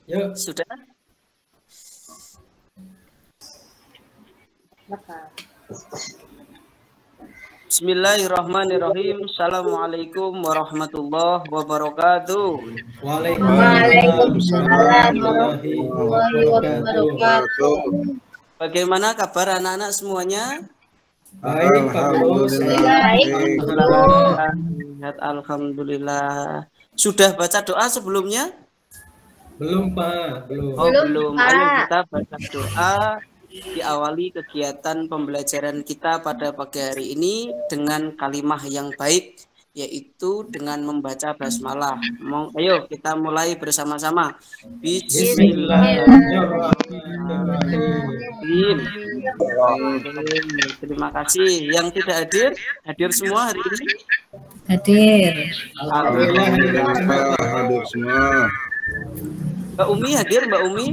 Yuk. Sudah? Bismillahirrahmanirrahim. Assalamualaikum warahmatullahi wabarakatuh. Waalaikumsalam warahmatullahi wabarakatuh. Bagaimana kabar anak-anak semuanya? Baik, Pak Guru. Alhamdulillah. Sudah baca doa sebelumnya? Belum, Pak. Belum. Oh, belum. Ayo kita baca doa. Diawali kegiatan pembelajaran kita pada pagi hari ini dengan kalimah yang baik, yaitu dengan membaca basmalah. Ayo kita mulai bersama-sama. Bismillahirrahmanirrahim. Terima kasih. Yang tidak hadir, hadir semua hari ini? Hadir. Alhamdulillah hadir semua. Mbak Umi hadir, Mbak Umi?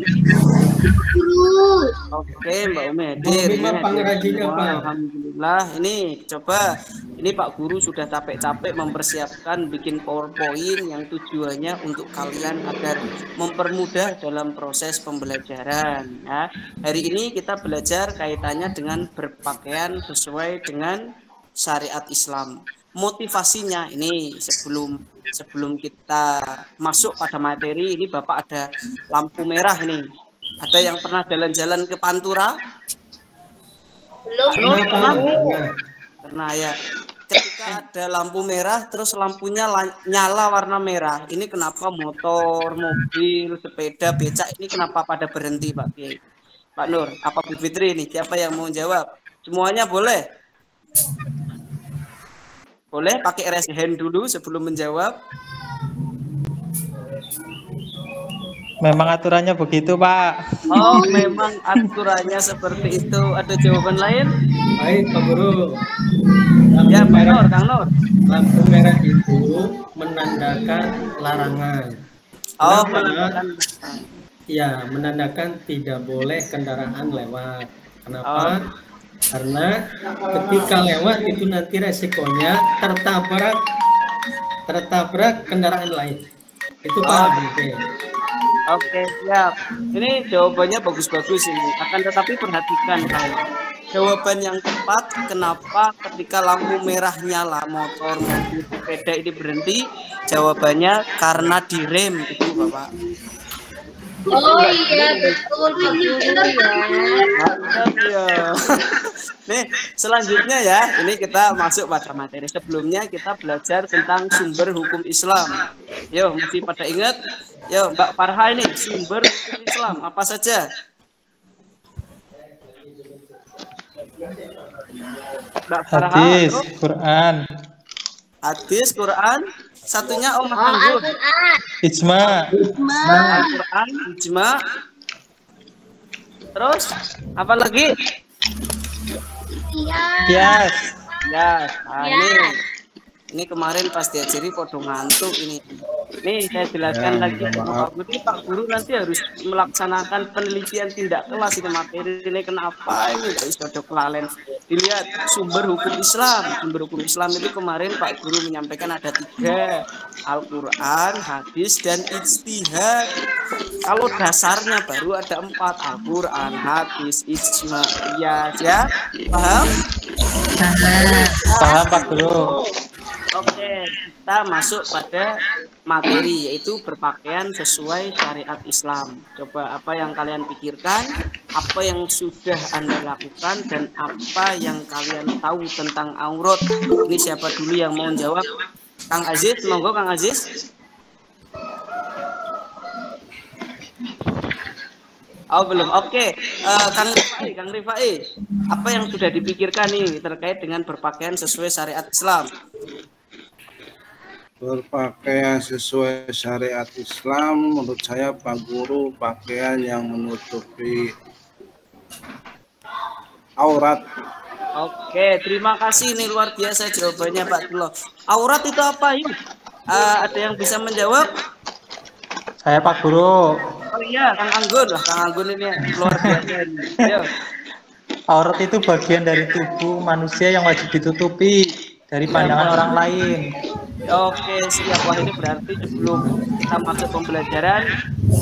Oke, Mbak Umi hadir. Alhamdulillah. Ini coba, ini Pak Guru sudah capek-capek mempersiapkan bikin PowerPoint yang tujuannya untuk kalian agar mempermudah dalam proses pembelajaran. Ya. Hari ini kita belajar kaitannya dengan berpakaian sesuai dengan syariat Islam. Motivasinya ini sebelum kita masuk pada materi ini, Bapak ada lampu merah ini. Ada yang pernah jalan-jalan ke Pantura? Belum. Pernah ya. Ketika ada lampu merah terus lampunya nyala warna merah. Ini kenapa motor, mobil, sepeda, becak ini kenapa pada berhenti, Pak Kiai? Pak Nur, apa Bu Fitri ini? Siapa yang mau jawab? Semuanya boleh? Boleh pakai raise hand dulu sebelum menjawab. Memang aturannya begitu, Pak. Oh, memang aturannya seperti itu. Ada jawaban lain? Baik, Pak Guru. Ya, Pak Nur, Kang Nur. Lampu merah itu menandakan larangan. Oh, ya, menandakan tidak boleh kendaraan lewat. Kenapa? Karena ketika lewat itu nanti resikonya tertabrak kendaraan lain. Itu Pak. Oke, siap. Ini jawabannya bagus-bagus ini. Akan tetapi perhatikan kalau jawaban yang tepat, kenapa ketika lampu merah nyala motor, mobil, sepeda ini berhenti? Jawabannya karena direm itu, Bapak. Oh iya, betul Pak Guru ya. Nih, selanjutnya ya, ini kita masuk pada materi. Sebelumnya kita belajar tentang sumber hukum Islam. Yo, mesti pada ingat. Yo, Mbak Farha ini sumber hukum Islam apa saja? Mbak Farha. Hadis, Quran. Hadis, Quran. Satunya Om Anggur. Ijma. Al-Quran, ijma. Terus apa lagi? Kias. Ya, nah ini kemarin pas diajari podo ngantuk ini. Nih saya jelaskan lagi Pak Guru. Pak Guru nanti harus melaksanakan penelitian tindak kelas ini materi ini kenapa ini sudah kelalen. Dilihat sumber hukum Islam. Sumber hukum Islam itu kemarin Pak Guru menyampaikan ada 3, Al-Quran, hadis, dan ijtihad. Kalau dasarnya baru ada 4, Al-Quran, hadis, ijma, ya, paham? Paham Pak Guru. Oke, kita masuk pada materi yaitu berpakaian sesuai syariat Islam. Coba apa yang kalian pikirkan, apa yang sudah Anda lakukan, dan apa yang kalian tahu tentang aurat. Ini siapa dulu yang mau jawab? Kang Aziz, monggo Kang Aziz. Oh belum, oke. Kang Rifai, apa yang sudah dipikirkan nih terkait dengan berpakaian sesuai syariat Islam? Berpakaian sesuai syariat Islam, menurut saya Pak Guru, pakaian yang menutupi aurat. Oke, terima kasih, ini luar biasa jawabannya Pak Dulo. Aurat itu apa yuk? Ada yang bisa menjawab? Saya Pak Guru. Oh iya, Kang Anggun lah, Kang Anggun ini luar biasa ini. Aurat itu bagian dari tubuh manusia yang wajib ditutupi dari pandangan orang lain. Oke, siap. Wah, ini berarti sebelum kita masuk pembelajaran,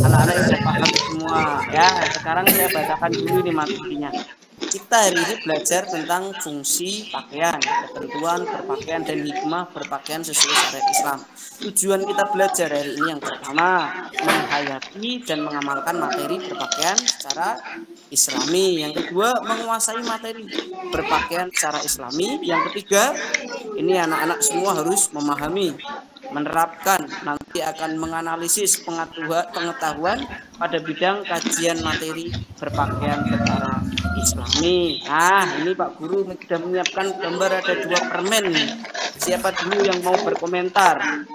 Anak-anak yang sudah paham semua. Ya, sekarang saya bacakan dulu nih materinya. Kita hari ini belajar tentang fungsi pakaian, ketentuan berpakaian dan hikmah berpakaian sesuai syariat Islam. Tujuan kita belajar hari ini yang pertama, menghayati dan mengamalkan materi berpakaian secara Islami. Yang kedua, menguasai materi berpakaian secara Islami. Yang ketiga, ini anak-anak semua harus memahami, menerapkan, nanti akan menganalisis pengetahuan pada bidang kajian materi berpakaian secara Islami. Nah, ini Pak Guru sudah menyiapkan gambar ada 2 permen. Siapa dulu yang mau berkomentar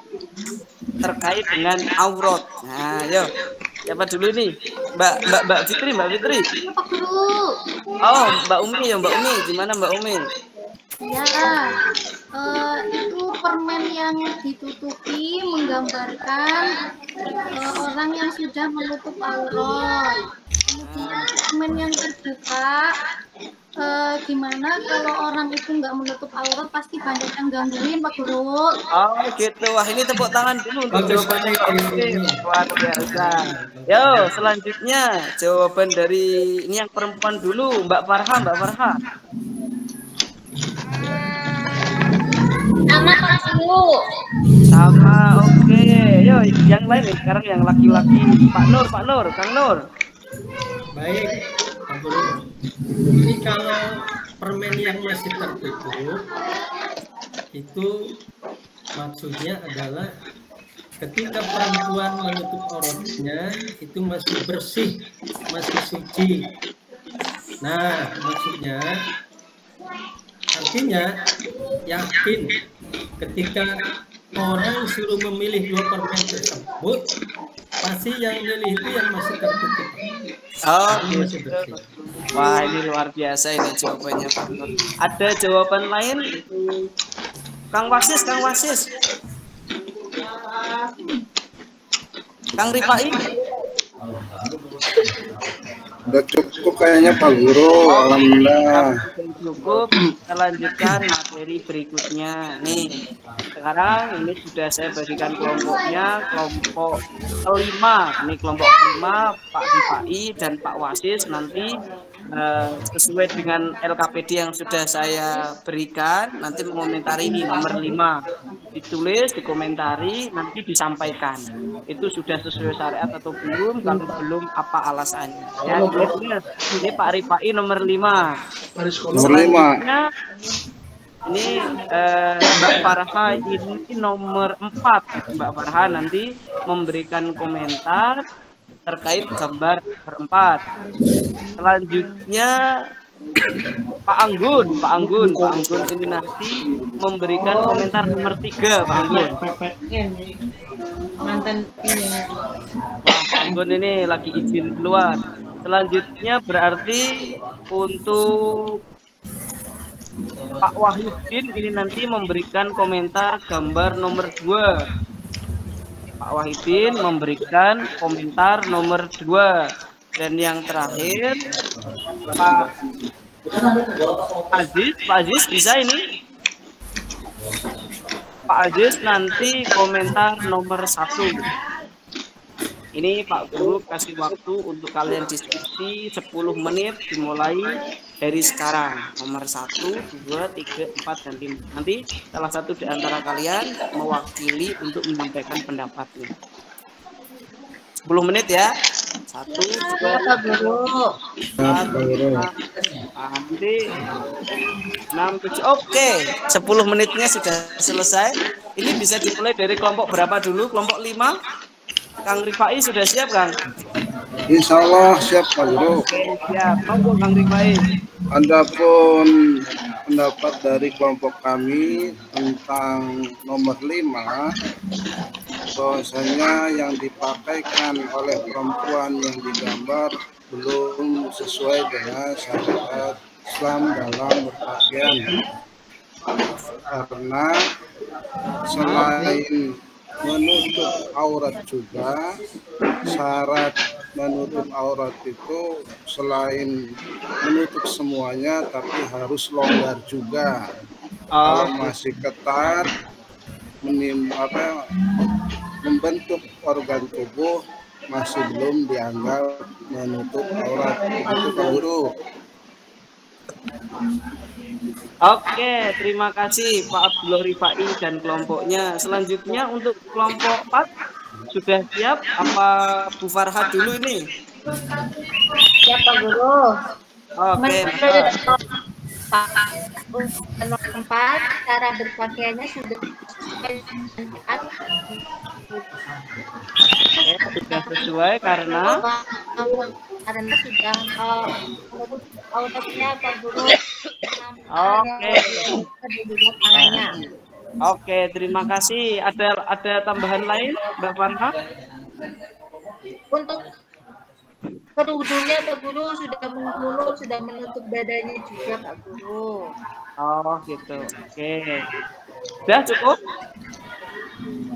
terkait dengan aurat? Nah, ayo. Siapa dulu nih? Mbak Fitri. Pak Guru. Oh, Mbak Umi ya, Mbak Umi. Gimana Mbak Umi? Ya, itu permen yang ditutupi menggambarkan orang yang sudah menutup aurat. Kemudian permen yang terbuka, gimana kalau orang itu nggak menutup aurat pasti banyak yang gangguin, Pak Guru. Oh gitu. Wah, ini tepuk tangan dulu untuk jawabannya. Luar biasa. Yo, selanjutnya jawaban dari ini yang perempuan dulu, Mbak Farha. Sama Pak Guru. Sama, oke. Yo, yang lain nih sekarang yang laki-laki. Pak Nur, Kang Nur. Baik, Pak Guru. Ini kalau permen yang masih tertutup, itu maksudnya adalah ketika perempuan menutup auratnya itu masih bersih, masih suci. Nah, maksudnya artinya yakin ketika orang suruh memilih 2 permen tersebut, pasti yang milih itu yang masih tertutup. Oh, Masih bersih. wah ini luar biasa ini jawabannya Pak Nur. Ada jawaban lain? Kang Wasis. Kang Rifai. Udah cukup kayaknya Pak Guru, alhamdulillah. Cukup, kita lanjutkan materi berikutnya. Nih, sekarang ini sudah saya berikan kelompoknya, kelompok kelima. Ini kelompok kelima, Pak Rifai dan Pak Wasis nanti sesuai dengan LKPD yang sudah saya berikan, nanti mengomentari ini nomor 5. Ditulis, dikomentari, nanti disampaikan. Itu sudah sesuai syariat atau belum, kalau belum apa alasannya. Ya, ini Pak Rifai nomor 5. Nomor 5. Ini Mbak Farha ini nomor 4. Mbak Farha nanti memberikan komentar terkait gambar berempat. Selanjutnya Pak Anggun ini nanti memberikan komentar nomor 3. Pak Anggun. Pak Anggun ini lagi izin keluar. Selanjutnya berarti untuk Pak Wahyudin ini nanti memberikan komentar gambar nomor 2. Pak Wahidin memberikan komentar nomor 2. Dan yang terakhir Pak Aziz bisa ini? Pak Aziz nanti komentar nomor 1. Ini Pak Guru kasih waktu untuk kalian diskusi 10 menit dimulai dari sekarang. Nomor 1, 2, 3, 4, dan 5. Nanti salah satu di antara kalian mewakili untuk menyampaikan pendapatnya. 10 menit ya. 1, 2, 3, 4, 5, nanti 6, 7. Oke, 10 menitnya sudah selesai. Ini bisa dimulai dari kelompok berapa dulu? Kelompok 5. Kang Rifai sudah siap, Kang? Insya Allah siap Pak Guru. Oke, siap. Monggo Kang Rifai. Adapun pendapat dari kelompok kami tentang nomor 5, bahwasanya yang dipakaikan oleh perempuan yang digambar belum sesuai dengan syariat Islam dalam berpakaian, karena selain menutup aurat juga, syarat menutup aurat itu selain menutup semuanya tapi harus longgar juga. Kalau masih ketat membentuk organ tubuh masih belum dianggap menutup aurat. Begitu Pak Guru. Oke, terima kasih Pak Abdullah Rifai dan kelompoknya. Selanjutnya untuk kelompok 4 sudah siap apa Bu Farha dulu ini? Siap Pak Guru. Oke, Nomor 4, cara berpakaiannya sudah sudah sesuai karena sudah auratnya Pak Guru. Oke. Tangannya. Oke, terima kasih. Ada tambahan lain, Mbak Farha? Untuk kerudungnya Pak Guru sudah menutup badannya juga Pak Guru. Oh, gitu. Oke. Sudah cukup?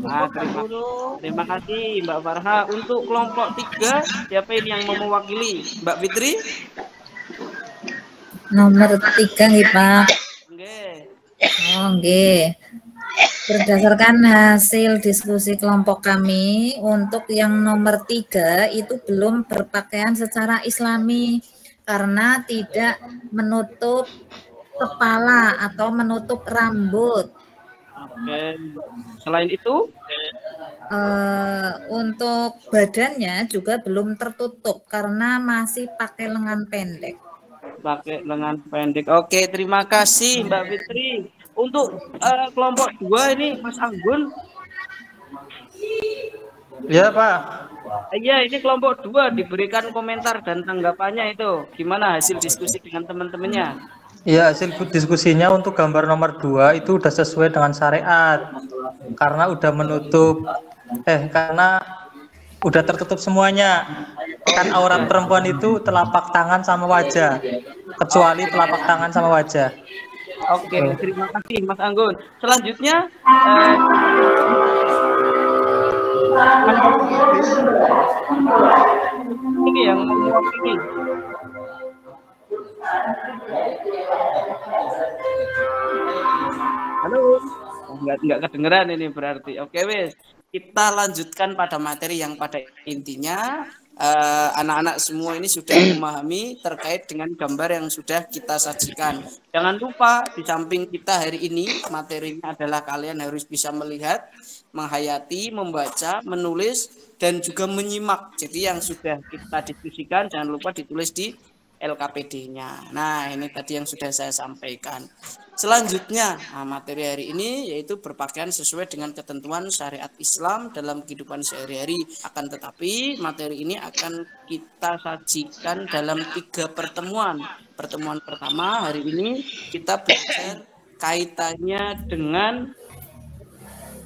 Nah, terima kasih Mbak Farha. Untuk kelompok 3, siapa ini yang mau mewakili? Mbak Fitri? Nomor 3 nggih, Pak. Nggih. Oh, nggih. Berdasarkan hasil diskusi kelompok kami, untuk yang nomor 3 itu belum berpakaian secara islami karena tidak menutup kepala atau menutup rambut. Oke. Selain itu? Untuk badannya juga belum tertutup karena masih pakai lengan pendek. Pakai lengan pendek. Oke, terima kasih Mbak Fitri. Untuk kelompok 2 ini Mas Anggun. Ya, Pak. Iya, ini kelompok 2 diberikan komentar dan tanggapannya itu. Gimana hasil diskusi dengan teman-temannya? Ya, hasil diskusinya untuk gambar nomor 2 itu udah sesuai dengan syariat. Karena udah menutup karena udah tertutup semuanya. Kan aurat perempuan itu telapak tangan sama wajah. Kecuali telapak tangan sama wajah. Oke, terima kasih Mas Anggun. Selanjutnya ini yang mewakili. Halo. Enggak kedengeran ini berarti. Oke, wes. Kita lanjutkan pada materi yang pada intinya anak-anak semua ini sudah memahami terkait dengan gambar yang sudah kita sajikan. Jangan lupa di samping kita hari ini materinya adalah kalian harus bisa melihat, menghayati, membaca, menulis dan juga menyimak. Jadi yang sudah kita diskusikan jangan lupa ditulis di LKPD-nya. Nah, ini tadi yang sudah saya sampaikan. Selanjutnya, materi hari ini yaitu berpakaian sesuai dengan ketentuan syariat Islam dalam kehidupan sehari-hari. Akan tetapi, materi ini akan kita sajikan dalam 3 pertemuan. Pertemuan pertama hari ini kita belajar kaitannya dengan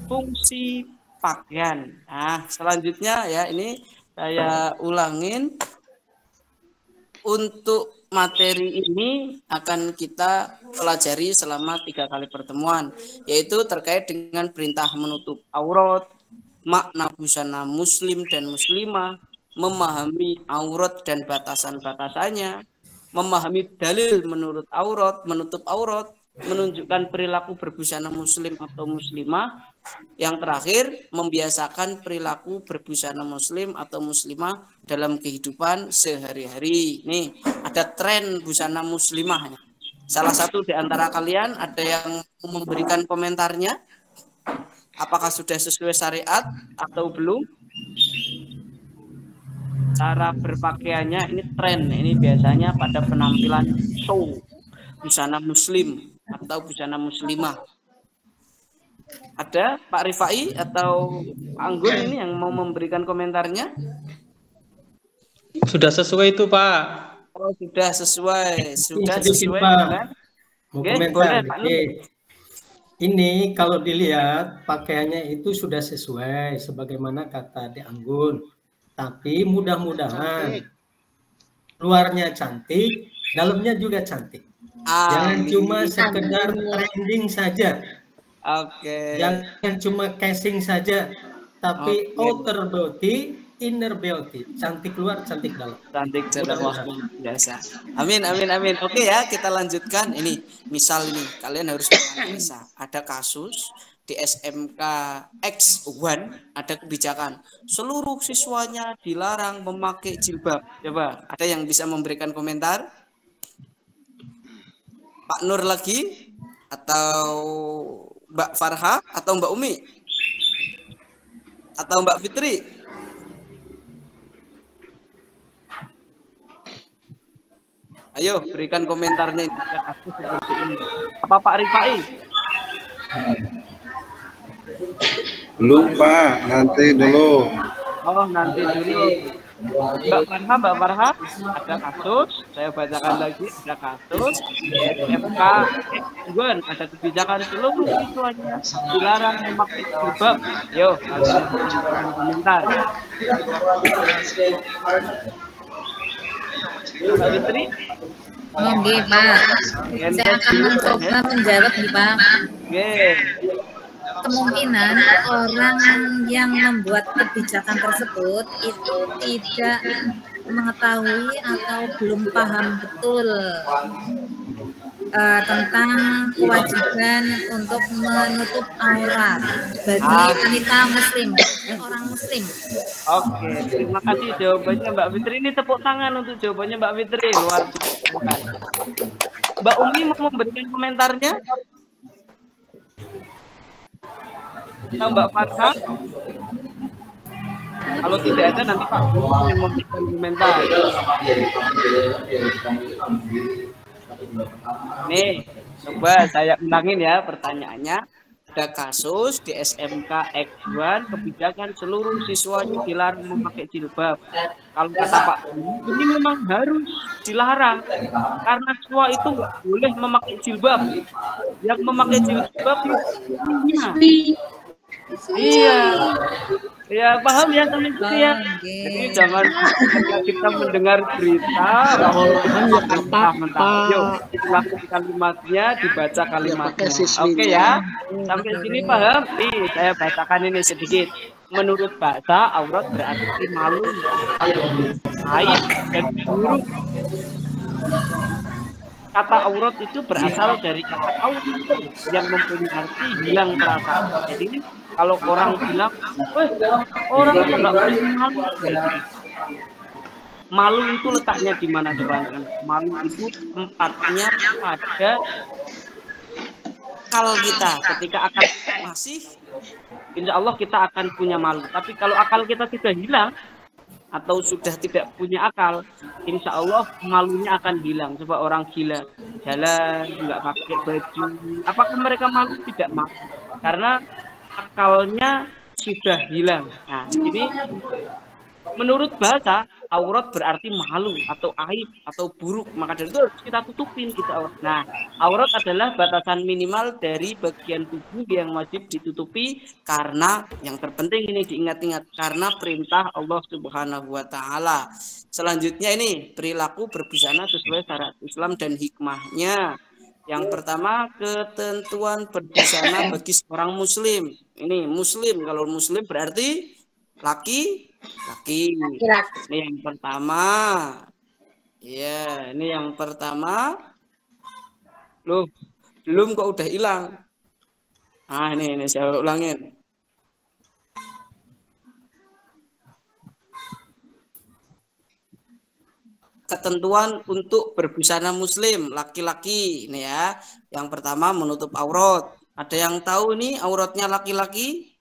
fungsi pakaian. Nah, selanjutnya ya ini saya ulangin. Untuk materi ini akan kita pelajari selama 3 kali pertemuan, yaitu terkait dengan perintah menutup aurat, makna busana muslim dan muslimah, memahami aurat dan batasan-batasannya, memahami dalil menurut aurat, menutup aurat, menunjukkan perilaku berbusana muslim atau muslimah. Yang terakhir, membiasakan perilaku berbusana muslim atau muslimah dalam kehidupan sehari-hari. Nih, ada tren busana muslimah. Salah satu di antara kalian ada yang memberikan komentarnya? Apakah sudah sesuai syariat atau belum? Cara berpakaiannya ini tren. Ini biasanya pada penampilan show busana muslim atau busana muslimah. Ada Pak Rifai atau Anggun ini yang mau memberikan komentarnya? Sudah sesuai itu, Pak. Oh, sudah sesuai. Sudah Sedikit, sesuai Pak. dengan Komentar. Pak. Ini kalau dilihat pakaiannya itu sudah sesuai sebagaimana kata Di Anggun. Tapi mudah-mudahan luarnya cantik, dalamnya juga cantik. Jangan cuma sekedar trending saja. Oke. Jangan cuma casing saja, tapi outer beauty, inner beauty. Cantik luar, cantik dalam. Cantik dalam biasa. Amin, amin, amin. Oke ya, kita lanjutkan. Ini misal ini kalian harus menganalisa. Ada kasus di SMK X1 ada kebijakan seluruh siswanya dilarang memakai jilbab. Coba ada yang bisa memberikan komentar? Pak Nur lagi atau Mbak Farha atau Mbak Umi atau Mbak Fitri? Ayo berikan komentarnya. Apa Pak Rifai? Belum Pak, nanti dulu. Oh nanti dulu. Mbak Farha, ada kasus, saya bacakan lagi, ada kasus SMK X1 ada kebijakan seluruh siswanya dilarang memakai jilbab. Yo, komentar. Mbak Fitri? Oke, Pak. Saya akan mencoba menjawab nih, Pak. Oke. Kemungkinan orang yang membuat kebijakan tersebut itu tidak mengetahui atau belum paham betul tentang kewajiban untuk menutup aurat bagi wanita muslim, orang muslim. Oke, terima kasih jawabannya Mbak Fitri. Ini tepuk tangan untuk jawabannya Mbak Fitri. Luar biasa. Mbak Umi mau memberikan komentarnya? Atau Mbak Farha? Kalau tidak ada nanti Pak yang memberikan komentar. Nih, coba saya ulangin ya pertanyaannya. Ada kasus di SMK X1 kebijakan seluruh siswanya dilarang memakai jilbab. Kalau kata Pak, ini memang harus dilarang karena siswa itu nggak boleh memakai jilbab. Yang memakai jilbab iya. Ya paham ya teman-teman ya. Jadi jangan kita mendengar berita mentah-mentah. Yuk, lakukan kalimatnya, dibaca kalimatnya. Oke ya. Sampai sini paham? Nih, saya bacakan ini sedikit. Menurut bahasa, aurat berarti malu, aib, dan buruk. Kata aurat itu berasal dari kata aurat yang mempunyai arti hilang terasa. Jadi kalau orang bilang, orang nggak boleh malu. Malu itu letaknya di mana teman-teman? Malu itu tempatnya pada akal kita. Ketika akal masih, insya Allah kita akan punya malu. Tapi kalau akal kita sudah hilang atau sudah tidak punya akal, insya Allah malunya akan hilang. Coba orang gila jalan nggak pakai baju, apakah mereka malu? Tidak malu, karena akalnya sudah hilang. Nah, ini menurut bahasa aurat berarti malu atau aib atau buruk, maka dari itu harus kita tutupin kita. Nah, aurat adalah batasan minimal dari bagian tubuh yang wajib ditutupi karena yang terpenting ini diingat-ingat karena perintah Allah Subhanahu wa taala. Selanjutnya ini perilaku berbusana sesuai syariat Islam dan hikmahnya. Yang pertama, ketentuan berbusana bagi seorang muslim. Ini muslim, kalau muslim berarti laki-laki. Ini yang pertama. Ya, ini yang pertama. Loh, belum kok udah hilang. Ah, ini saya ulangin. Ketentuan untuk berbusana muslim laki-laki ini ya. Yang pertama menutup aurat. Ada yang tahu ini auratnya laki-laki?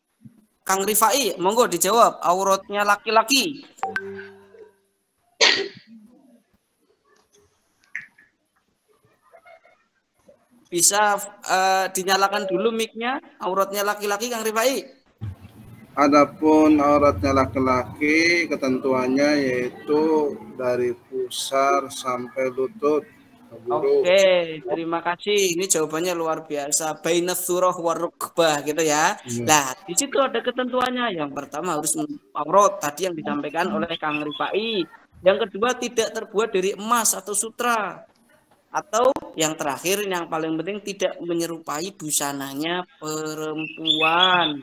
Kang Rifai, monggo dijawab. Auratnya laki-laki. Bisa dinyalakan dulu mic-nya. Auratnya laki-laki, Kang Rifai. Adapun auratnya laki-laki ketentuannya yaitu dari pusar sampai lutut. Oke, terima kasih. Ini jawabannya luar biasa. Bainats surah warukbah gitu ya. Nah, di situ ada ketentuannya. Yang pertama harus aurat tadi yang disampaikan oleh Kang Rifai. Yang kedua tidak terbuat dari emas atau sutra. Atau yang terakhir yang paling penting tidak menyerupai busananya perempuan.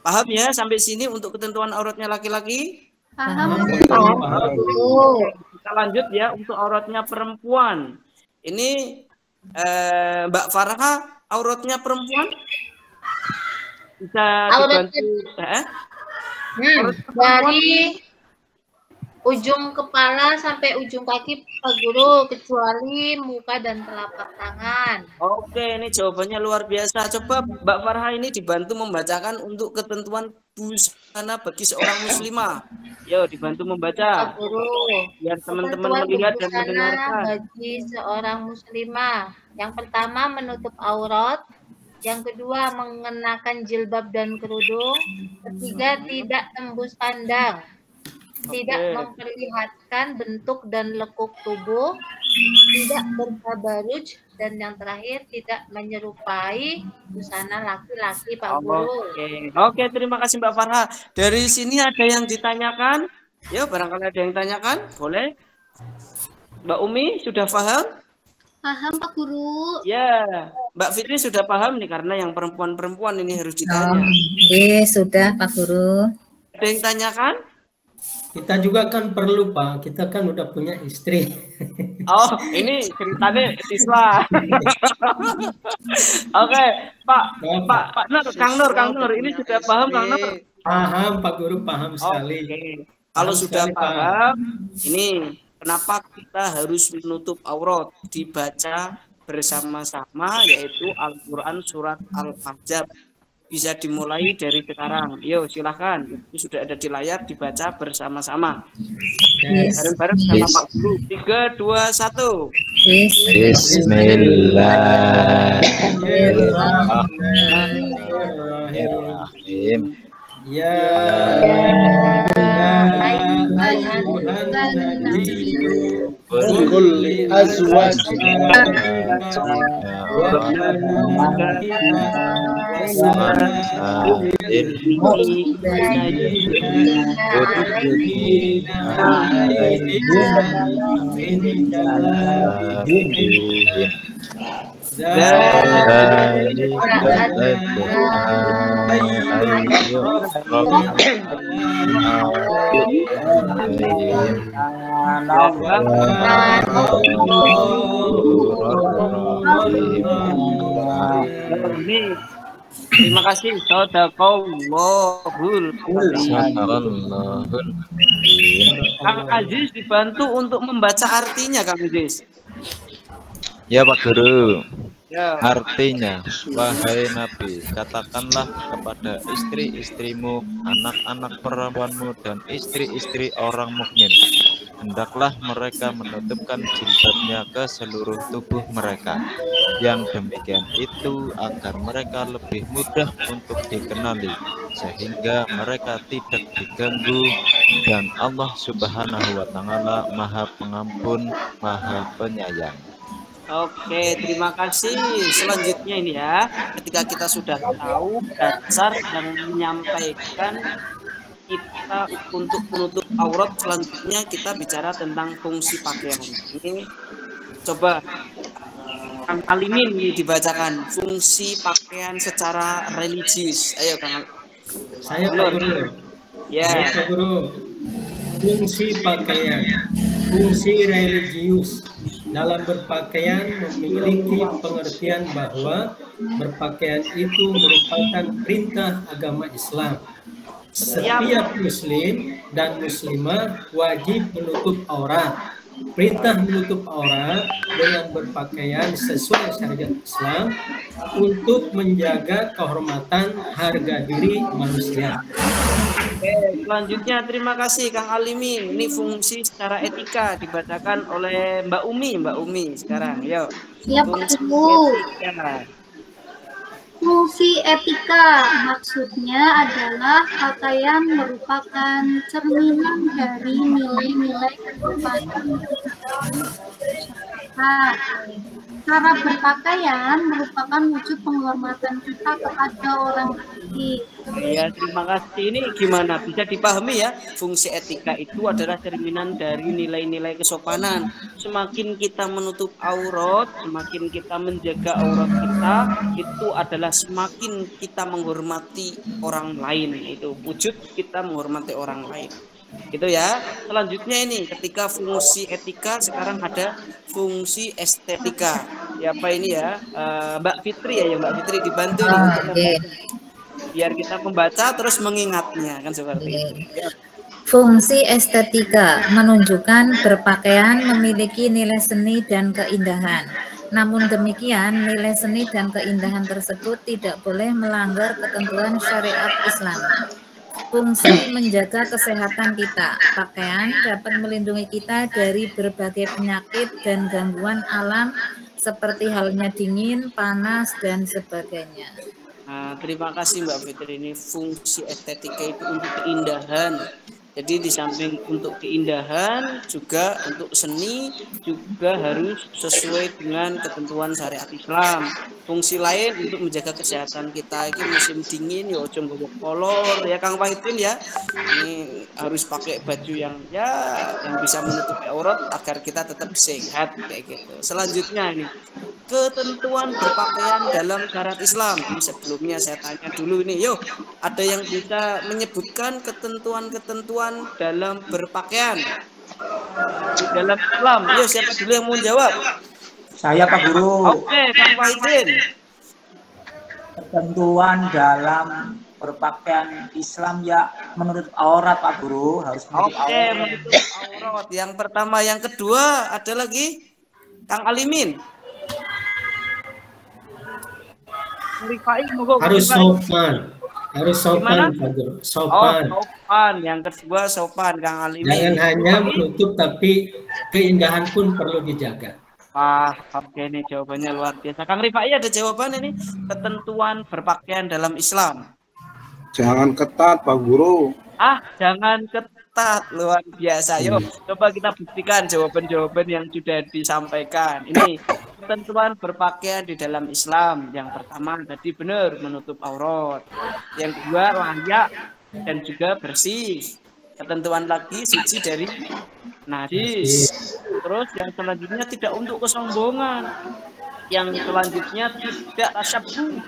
Paham ya sampai sini untuk ketentuan auratnya laki-laki? Paham. Kita lanjut ya untuk auratnya perempuan. Ini Mbak Farha, auratnya perempuan? bisa Aurat dibantu. dari ujung kepala sampai ujung kaki Pak Guru, kecuali muka dan telapak tangan. Oke, ini jawabannya luar biasa. Coba Mbak Farha ini dibantu membacakan untuk ketentuan busana bagi seorang muslimah. Yo, dibantu membaca. Pak Guru, Biar teman-teman ketentuan melihat dan berbusana mendengarkan. bagi seorang muslimah. Yang pertama menutup aurat, yang kedua mengenakan jilbab dan kerudung, ketiga tidak tembus pandang, tidak memperlihatkan bentuk dan lekuk tubuh, tidak bertabaruj, dan yang terakhir tidak menyerupai busana laki-laki Pak Guru. Oke, terima kasih Mbak Farha. Dari sini ada yang ditanyakan? Ya, barangkali ada yang tanyakan, boleh. Mbak Umi sudah paham? Paham Pak Guru. Ya, Mbak Fitri sudah paham nih, karena yang perempuan-perempuan ini harus ditanya. Sudah Pak Guru. Ada yang tanyakan? Kita juga kan perlu Pak, kita kan udah punya istri. Oh, ini ceritanya siswa. Oke, Pak Nur, Kang Nur, ini sudah paham Kang Nur? Paham Pak Guru, paham sekali. Kalau sudah paham, ini kenapa kita harus menutup aurat? Dibaca bersama-sama, yaitu Al-Quran surat Al-Ahzab. Bisa dimulai dari sekarang. Yo, silahkan. Itu sudah ada di layar, dibaca bersama-sama. Bareng-bareng sama Pak Guru. 3, 2, 1. Bismillahirrahmanirrahim. Ya kulli azwajina Terima kasih. Shadaqallahul Kang Aziz dibantu untuk membaca artinya, Kang Aziz. Ya Pak Guru. Ya. Artinya, wahai Nabi, katakanlah kepada istri-istrimu, anak-anak perempuanmu, dan istri-istri orang mukmin, hendaklah mereka menutupkan jilbabnya ke seluruh tubuh mereka. Yang demikian itu agar mereka lebih mudah untuk dikenali, sehingga mereka tidak diganggu, dan Allah Subhanahu wa Ta'ala Maha Pengampun, Maha Penyayang. Oke, terima kasih. Selanjutnya ini ya, ketika kita sudah tahu dasar dan menyampaikan kita untuk menutup aurat, selanjutnya kita bicara tentang fungsi pakaian. Ini coba Kang Alimin dibacakan fungsi pakaian secara religius. Ayo Kang. Saya Pak Guru. Ya. Saya Pak Guru. Fungsi pakaian, fungsi religius. Dalam berpakaian memiliki pengertian bahwa berpakaian itu merupakan perintah agama Islam. Setiap muslim dan muslimah wajib menutup aurat. Perintah menutup aurat dengan berpakaian sesuai syariat Islam untuk menjaga kehormatan harga diri manusia. Oke, selanjutnya terima kasih Kang Alimin. Ini fungsi secara etika dibacakan oleh Mbak Umi sekarang. Yuk. Ya Pak Guru. Fungsi etika maksudnya adalah pakaian merupakan cerminan dari nilai-nilai kehidupan. Cara berpakaian merupakan wujud penghormatan kita kepada orang lain. Ya, terima kasih. Ini gimana? Bisa dipahami ya? Fungsi etika itu adalah cerminan dari nilai-nilai kesopanan. Semakin kita menutup aurat, semakin kita menjaga aurat kita, itu adalah semakin kita menghormati orang lain. Itu wujud kita menghormati orang lain. Gitu ya. Selanjutnya ini ketika fungsi etika, sekarang ada fungsi estetika. Ya apa ini ya? Mbak Fitri ya, Mbak Fitri dibantu nih. biar kita membaca terus mengingatnya kan seperti itu. Ya. Fungsi estetika menunjukkan berpakaian memiliki nilai seni dan keindahan. Namun demikian, nilai seni dan keindahan tersebut tidak boleh melanggar ketentuan syariat Islam. Fungsi menjaga kesehatan kita. Pakaian dapat melindungi kita dari berbagai penyakit dan gangguan alam seperti halnya dingin, panas, dan sebagainya. Nah, terima kasih Mbak Fitri. Ini fungsi estetika itu untuk keindahan. Jadi di samping untuk keindahan juga untuk seni juga harus sesuai dengan ketentuan syariat Islam. Fungsi lain untuk menjaga kesehatan kita. Ini musim dingin ya ojo nggawa kolor ya Kang Wahidin ya. Ini harus pakai baju yang bisa menutupi aurat agar kita tetap sehat kayak gitu. Selanjutnya ini ketentuan berpakaian dalam syariat Islam. Ini sebelumnya saya tanya dulu ini, yuk ada yang bisa menyebutkan ketentuan-ketentuan dalam berpakaian di dalam Islam? Yuk siapa dulu yang mau jawab? Saya Pak Guru. Oke, Kang Wahidin. Ketentuan dalam berpakaian Islam ya menurut aurat Pak Guru, harus menutup Oke, aurat. menutup aurat. Yang pertama, yang kedua ada lagi Kang Alimin. Harus sopan. Harus sopan, Pak Guru. Sopan. Oh, sopan. Yang kedua sopan, Kang Alimin. Jangan hanya menutup, tapi keindahan pun perlu dijaga. Oke, ini jawabannya luar biasa. Kang Rifai ada jawaban ini, ketentuan berpakaian dalam Islam. Jangan ketat, Pak Guru. Jangan ketat, luar biasa. Yuk, coba kita buktikan jawaban-jawaban yang sudah disampaikan. Ini ketentuan berpakaian di dalam Islam. Yang pertama tadi benar, menutup aurat. Yang kedua layak dan juga bersih. Ketentuan lagi suci dari najis. Terus yang selanjutnya tidak untuk kesombongan. Yang selanjutnya tidak tasyabbuh.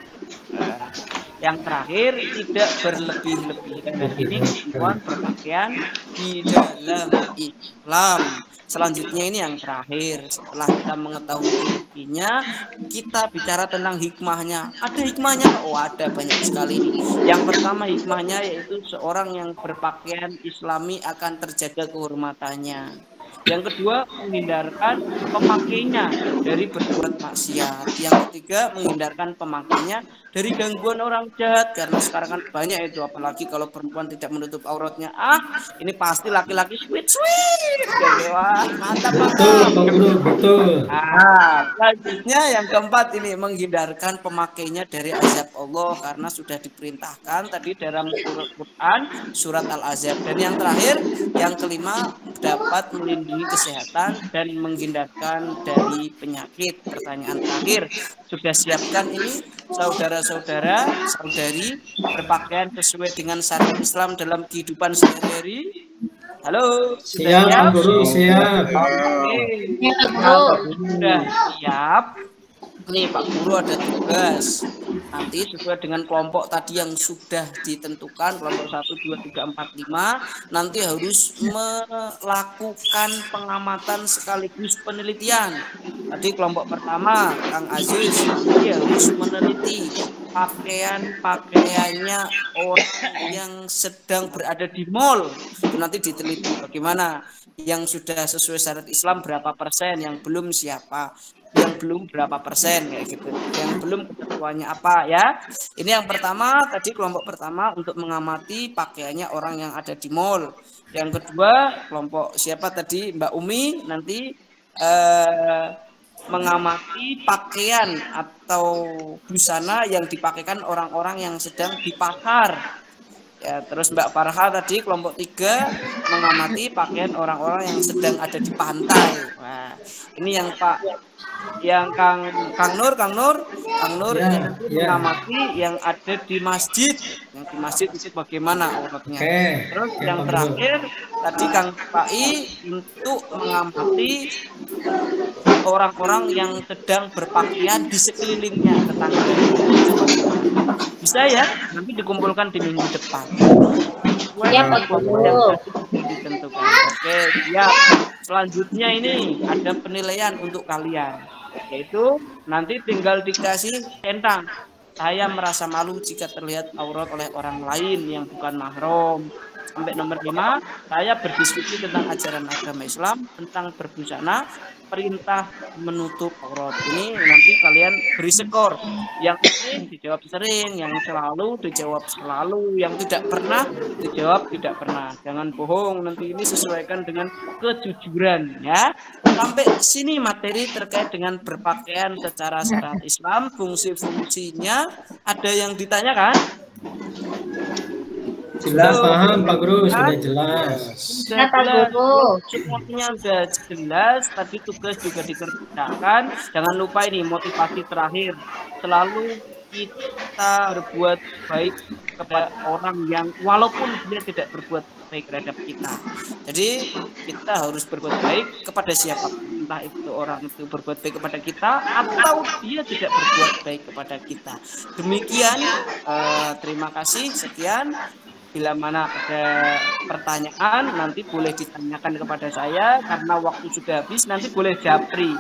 Yang terakhir tidak berlebih-lebihan. Dan ini ketentuan berpakaian di dalam Islam. Selanjutnya ini yang terakhir. Setelah kita mengetahui intinya, kita bicara tentang hikmahnya. Ada hikmahnya? Oh, ada banyak sekali. Yang pertama hikmahnya yaitu seorang yang berpakaian Islami akan terjaga kehormatannya. Yang kedua, menghindarkan pemakainya dari berbuat maksiat. Yang ketiga, menghindarkan pemakainya dari gangguan orang jahat. Karena sekarang kan banyak itu, apalagi kalau perempuan tidak menutup auratnya. Ini pasti laki-laki sweet. Wah, mantap. Betul. Selanjutnya yang keempat ini, menghindarkan pemakainya dari azab Allah. Karena sudah diperintahkan tadi dalam Quran, surat Al-Ahzab. Dan yang terakhir, yang kelima, dapat melindungi kesehatan dan menghindarkan dari penyakit. Pertanyaan terakhir, sudah siapkan ini saudara-saudari berpakaian sesuai dengan syariat Islam dalam kehidupan sehari-hari? Halo, siap Pak Guru, siap. Sudah siap. Nih Pak Guru ada tugas. Nanti sesuai dengan kelompok tadi yang sudah ditentukan, kelompok 1, 2, 3, 4, 5, nanti harus melakukan pengamatan sekaligus penelitian. Tadi kelompok pertama, Kang Aziz, nanti harus meneliti pakaiannya orang yang sedang berada di mall. Itu nanti diteliti bagaimana yang sudah sesuai syariat Islam berapa persen, yang belum siapa, yang belum berapa persen kayak gitu, yang belum ketentuannya apa ya. Ini yang pertama tadi, kelompok pertama untuk mengamati pakaiannya orang yang ada di mall. Yang kedua kelompok siapa tadi, Mbak Umi, nanti mengamati pakaian atau busana yang dipakaikan orang-orang yang sedang di pasar. Ya, terus Mbak Farha tadi kelompok 3 mengamati pakaian orang-orang yang sedang ada di pantai. Nah, ini yang Kang Nur mengamati yang ada di masjid. Yang di masjid itu bagaimana auratnya. Terus yang terakhir tadi Kang Pai untuk mengamati orang-orang yang sedang berpakaian di sekelilingnya, tetangganya. Bisa ya, nanti dikumpulkan di minggu depan. Ya, Pak Guru. Ditentukan. Oke, siap. Selanjutnya ini ada penilaian untuk kalian, yaitu nanti tinggal dikasih centang. saya merasa malu jika terlihat aurat oleh orang lain yang bukan mahram. Sampai nomor 5, saya berdiskusi tentang ajaran agama Islam tentang berbusana, perintah menutup aurat. Ini nanti kalian beri skor. Yang sering dijawab sering, yang selalu dijawab selalu, yang tidak pernah dijawab tidak pernah. Jangan bohong, nanti ini sesuaikan dengan kejujuran ya. Sampai sini materi terkait dengan berpakaian secara syariat Islam, fungsi-fungsinya. Ada yang ditanyakan? Jelas paham Pak Guru, sudah jelas. Sudah jelas. Semuanya sudah jelas. Tadi tugas juga dikerjakan. Jangan lupa ini motivasi terakhir. Selalu kita berbuat baik kepada orang yang walaupun dia tidak berbuat baik terhadap kita. Jadi kita harus berbuat baik kepada siapa, entah itu orang itu berbuat baik kepada kita atau dia tidak berbuat baik kepada kita. Demikian, terima kasih, sekian. Bila mana ada pertanyaan nanti boleh ditanyakan kepada saya, karena waktu sudah habis, nanti boleh japri.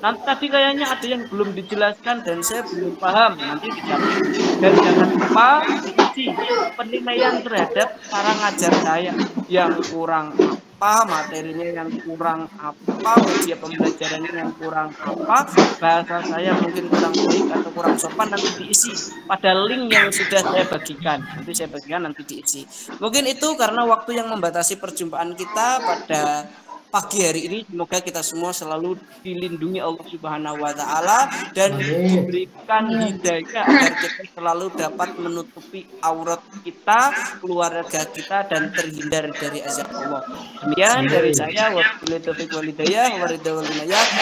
Nanti tadi kayaknya ada yang belum dijelaskan dan saya belum paham, nanti dijapri. Dan jangan lupa isi penilaian terhadap cara ngajar saya yang kurang apa, materinya yang kurang apa, media pembelajarannya yang kurang apa, bahasa saya mungkin kurang baik atau kurang sopan, nanti diisi pada link yang sudah saya bagikan. Nanti saya bagikan, nanti diisi. Mungkin itu karena waktu yang membatasi perjumpaan kita pada pagi hari ini. Semoga kita semua selalu dilindungi Allah Subhanahu wa taala dan diberikan hidayah agar kita selalu dapat menutupi aurat kita, keluarga kita, dan terhindar dari azab Allah. Demikian dari saya, wabillahi taufiq wal hidayah.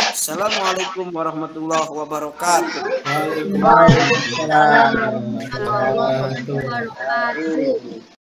Assalamualaikum warahmatullahi wabarakatuh. Waalaikumsalam warahmatullahi wabarakatuh.